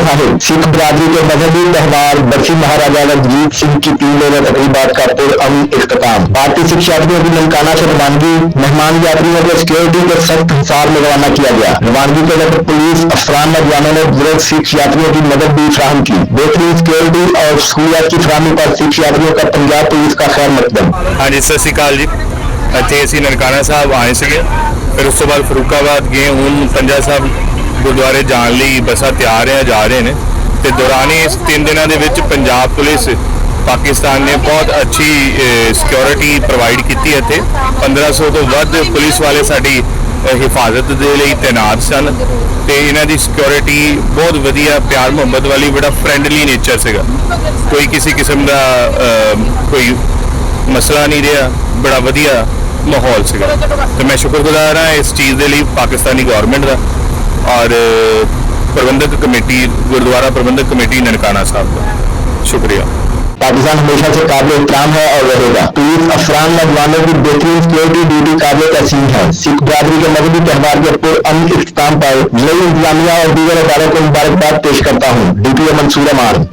साहिब सिख बरादरी के मजहबी त्यौहार बरसी महाराजा रणजीत सिंह की 3 रोजा तकरीबात का पुरअमन इख्तिताम। भारतीय सिख यात्रियों की ननकाना से रवानगी। मेहमान यात्रियों को सिक्योरिटी के सख्त हिसाब में रवाना किया गया। रवानगी के वक्त पुलिस अफसरान नौजवानों ने बुजुर्ग सिख यात्रियों की मदद भी फ्राहम की। बेहतरीन सिक्योरिटी और सहूलियत की फराहमी पर सिख यात्रियों का पंजाब पुलिस का खैर मकदम। हाँ जी, सत श्री अकाल जी। ਇੱਥੇ ਅਸੀਂ ਨਨਕਾਣਾ ਸਾਹਿਬ ਆਏ ਸੀਗੇ, ਫਿਰ ਉਸ ਤੋਂ ਬਾਅਦ ਫਰੂਕਾਬਾਦ ਗਏ। ਹੁਣ ਪੰਜਾ ਸਾਹਿਬ ਗੁਰਦੁਆਰੇ ਜਾਣ ਲਈ ਬੱਸਾਂ ਤਿਆਰ ਜਾ ਰਹੇ ਨੇ ਤੇ ਦੌਰਾਨ ਇਸ 3 ਦਿਨਾਂ ਦੇ ਵਿੱਚ ਪੰਜਾਬ ਪੁਲਿਸ ਪਾਕਿਸਤਾਨ ਨੇ ਬਹੁਤ ਅੱਛੀ ਸਿਕਿਉਰਿਟੀ ਪ੍ਰੋਵਾਈਡ ਕੀਤੀ। ਇੱਥੇ 1500 ਤੋਂ ਵੱਧ ਪੁਲਿਸ ਵਾਲੇ ਸਾਡੀ ਹਿਫਾਜ਼ਤ ਦੇ ਲਈ ਤੈਨਾਤ ਸਨ ਤੇ ਇਹਨਾਂ ਦੀ ਸਿਕਿਉਰਿਟੀ ਬਹੁਤ ਵਧੀਆ, ਪਿਆਰ ਮੁਹੱਬਤ ਵਾਲੀ, ਬੜਾ ਫਰੈਂਡਲੀ ਨੇਚਰ ਸੀਗਾ। ਕੋਈ ਕਿਸੇ ਕਿਸਮ ਦਾ ਕੋਈ ਮਸਲਾ ਨਹੀਂ ਰਿਹਾ, ਬੜਾ ਵਧੀਆ ਮਾਹੌਲ ਸੀਗਾ ਤੇ ਮੈਂ ਸ਼ੁਕਰਗੁਜ਼ਾਰ ਹਾਂ ਇਸ ਚੀਜ਼ ਦੇ ਲਈ ਪਾਕਿस्तानी गवर्नमेंट का और प्रबंधक कमेटी गुरुद्वारा प्रबंधक कमेटी ननकाना साहब का शुक्रिया। पाकिस्तान हमेशा से काबिल एहतराम है और रहेगा। पुलिस अफसरान नौजवानों की बेहतरीन सिक्योरिटी ड्यूटी काबिल तहसीन है। सिख बरादरी के मजहबी त्यौहार के पुरअमन इख्तिताम पर जिला इंतजामिया और दीगर अदारों को मुबारकबाद पेश करता हूँ। DPO मंसूर अमान।